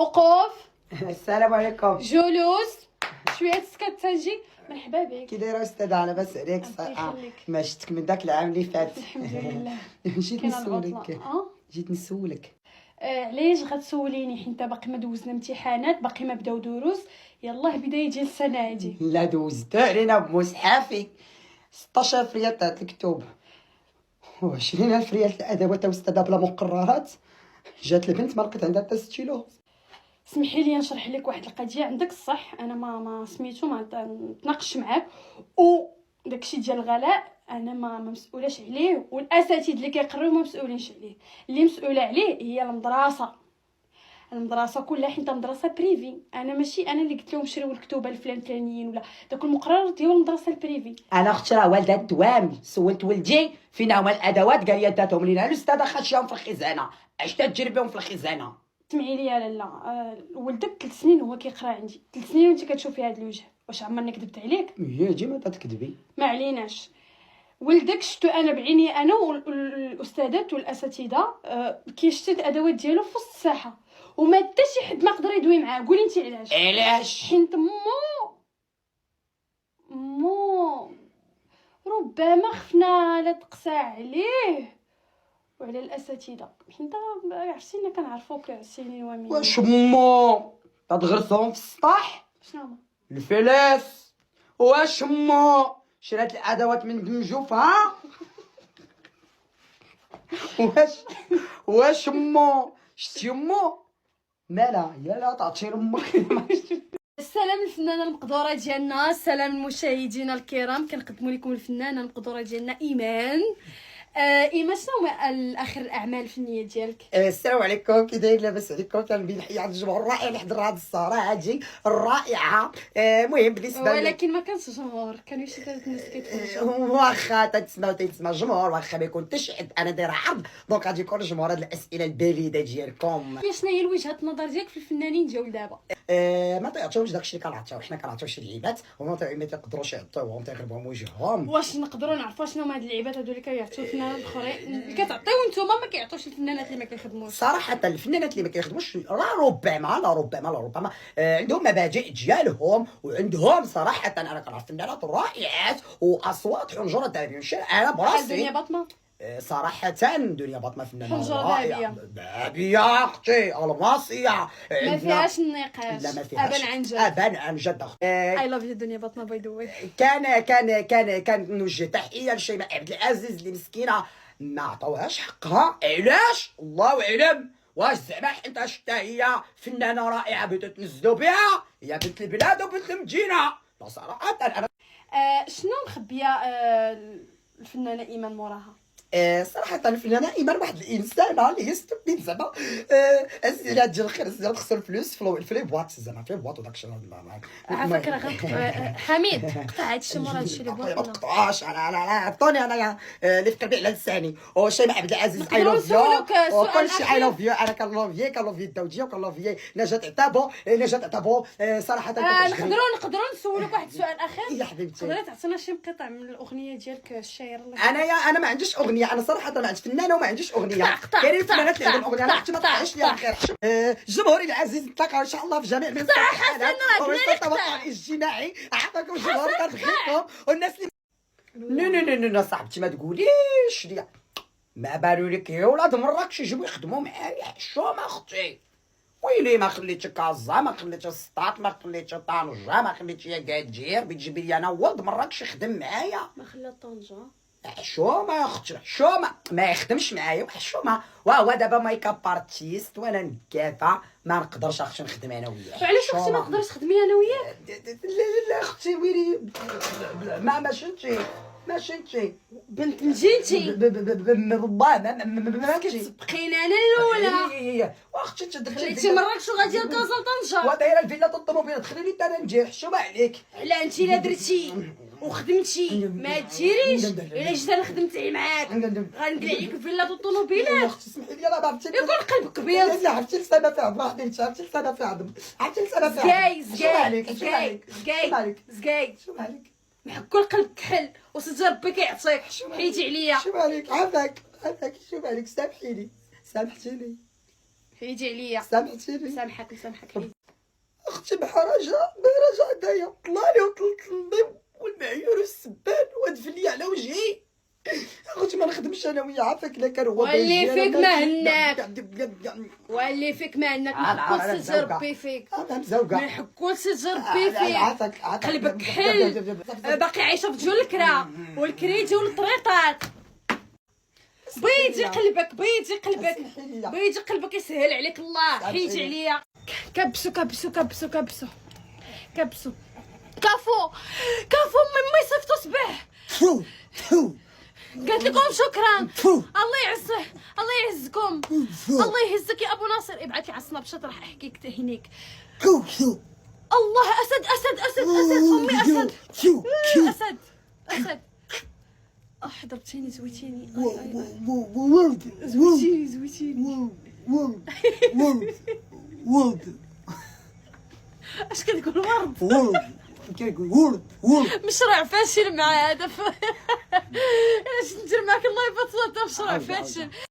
وقوف السلام عليكم. جلوس شويه تسكت تجي. مرحبا بك. كي دايره استاذه؟ انا بس عليك الله يخليك. ما شفتك من داك العام اللي فات. الحمد لله. جيت كاينه نسولك. العطله. جيت نسولك. علاش غتسوليني؟ حيت باقي ما دوزنا امتحانات، باقي ما بداو دروس، يلاه بدايه ديال السنه هادي. لا دوزت علينا بمصحفي 16 ريال تاع الكتب و20000 ريال الادوات واستاذه بلا مقررات. جات البنت ما لقيت عندها حتى ستيلو. سمحي لي نشرح لك واحد القضيه. عندك الصح، انا ما سميتو ما نتناقش معاك، و داكشي ديال الغلاء انا ما مسؤولاش عليه، والاساتذه اللي كيقريو ما مسؤولينش عليه. اللي مسؤوله عليه هي المدرسه كلها، حيت مدرسه بريفي. انا ماشي انا اللي قلت لهم شريو الكتب الفلانيين ولا داك المقرر ديال المدرسه البريفي. انا اختي راه والده الدوام، سولت ولدي فين هما الادوات، قال لي داتهم لينا الاستاذه خاشيهم في الخزانه. اش تجربهم في الخزانه؟ سمعي لي يا لالا، ولدك 3 سنين هو كيقرا عندي، 3 سنين وانت كتشوفي هذا الوجه. واش عمرني كذبت عليك؟ هي ديما تكذبي. ما عليناش. ولدك شفتو انا بعيني، انا والاستاذات والاساتذه كيشتي الادوات ديالو في وسط الساحه، وما حتى شي حد ما قدر يدوي معاه. قولي انت علاش؟ حيت مو ربما خفنا لا تقسى عليه وعلى الاساتذه، حيت عرفتينا كنعرفوك سنين ومن. واش مو تتغرسهم في السطح شنو هما؟ الفلس؟ واش مو شرات الادوات من دمجوفها؟ واش مو شتي مو مالا يلا تعطي امك. السلام الفنانه المقدوره ديالنا، السلام المشاهدين الكرام. كنقدموا لكم الفنانه المقدوره ديالنا ايمان. ايمان، شنو اخر الاعمال الفنيه ديالك؟ السلام عليكم، كي داير؟ لاباس عليكم؟ كنبين نحيي على الجمهور الرائع اللي حضر هذه السهره هادي الرائعه. المهم بالنسبه ولكن ما كانش جمهور، كانوا شي 3 الناس كيتفرجوا. واخا تتسمع الجمهور، واخا ما يكون حتى شي حد. انا دايره عرض دونك غادي يكون الجمهور. هاد الاسئله البليده ديالكم، شنو هي وجهه النظر ديالك في الفنانين ديال دابا؟ ما تعطيوش داكشي اللي كنعطيو حنا. كنعطيو شي لعيبات وما تيقدروش يعطيوهم، تيغلبهم وجههم. واش نقدروا نعرفوا شنو هما هاد اللعيبات هادو اللي كيعطيو الفنانات الاخرين اللي كتعطيو نتوما ما كيعطيوش الفنانات اللي ما كيخدموش؟ صراحه الفنانات اللي ما كيخدموش ربما عندهم مبادئ ديالهم، وعندهم صراحه انا كنعرف فنانات رائعات واصوات حنجره ذهبيه. انا بحال دنيا براسي باطمه. صراحه دنيا باطمه فنانه حنجرة رائعه ذهبيه اختي الماصيه. ما فيهاش النقاش. لا ما فيهاش ابا عن جد. ابا عن جد اختي. اي لاف يو دنيا باطمه باي ذا واي. كان نوجه تحيه لشيماء عبد العزيز اللي مسكينه ما عطاوهاش حقها. علاش؟ الله اعلم. واش زعما حيت حتى هي فنانه رائعه بدات تنزلوا بها؟ هي بنت البلاد وبنت المدينه. لا صراحه انا شنو مخبيه الفنانه ايمان موراها؟ صراحه الفنانه ايمان واحد الانسانه اللي هي ستوبين زعما. اسئله ديال الخير، اسئله خسر الفلوس في لي بواط، زعما في بواط وداك الشيء. على فكره غنقطع. حميد قطع هادشي مورا هادشي اللي بغيت. ما تقطعوش. انا عطوني انا اللي في قلبي على لساني. وشيماء عبد العزيز اي نقدروا لوف يو نسولوك سؤال وكلشي اي أخير؟ لوف يو. انا كنلوفي الدوجيه وكنلوفي نجاة عتابو. صراحه نقدروا نسولوك واحد السؤال اخير؟ يا حبيبتي تقدري تعطينا شي مقطع من الاغنيه ديالك الشهيره اللي انا ما عنديش اغنيه. انا صراحه ما عنديش فنانه وما عنديش اغنيه. قطع كاينين فنانات اللي عندهم اغنيه. انا اختي ما تقطعيش ليا الخير. جمهوري العزيز، نتلاقاو ان شاء الله في جميع منصات الحلقات ومنصات التواصل الاجتماعي. عافاكم الجمهور، كنبغيكم. والناس اللي نو صاحبتي ما تقوليش ليا ما بالو لك يا ولاد مراكش يجيو يخدموا معايا. حشومه اختي. ويلي ما خليتش كازا، ما خليتش سطات، ما خليتش طنجه، ما خليتش يا كادير بتجيبي لي انا ولد مراكش يخدم معايا. ما خلات طنجه. حشومه يا اختي، حشومه ما يخدمش معايا. وحشومه وهو دابا مايك اب ارتيست وانا نكافه. ما نقدرش اختي نخدم انا وياه. وعلاش اختي ما تقدرش تخدمي انا وياك؟ لا اختي ويلي ما شنتي بنت مجيتي ما كتسبقينا انا الاولى. واختي تدخلي خليتي مراكش وغادي لكازا طنجه. ودايره الفيلا الطوموبيل دخلي لي انا نجي. حشومه عليك. لا انت الا درتي وخدمتي ما ديريش. الا جيت انا خدمت معاك غنقلع عليك فيلا الطوموبيلات. اختي اسمحي لي انا ما عرفتش يكون قلبك بيض. لا عرفتي لسانه في عظم حبيبتي. عرفتي لسانه في عظم. زكاي شو مالك محكو القلب كحل وسيدي ربي كيعطيك. حيتي عليا. شو مالك عافاك شو مالك؟ سامحيني سامحتيني. حيدي عليا. سامحتيني؟ مسامحك حيدي. اختي بحرجه هدايا طلع لي وطلت النظيف والمعيور والسبان وادفن لي على وجهي. اختي ما نخدمش انا وياه، عافاك الا كان هو ولي فيك ما هناك، ولي فيك ما هناك، نحكو لسيدي ربي فيك، انا مزوقه، نحكو لسيدي ربي فيك. عافاك قلبك حل، باقي عايشه في جول الكرا والكريدي والطريطات. بيدي قلبك بيدي قلبك يسهل عليك الله. حيدي عليا. كبسوا كافو مي صيفطوا صباح. قالت لكم شكرا. الله يعزكم، الله يهزك يا ابو ناصر. ابعث لي على السناب شات راح احكيك حتى هنيك. الله اسد امي اسد. حضرتيني زويتيني. زويتيني. اش كتقول ورد؟ كيقول ورد مشروع فاشل مع هذا. اش ندير معاك الله يبطل. مشروع فاشل.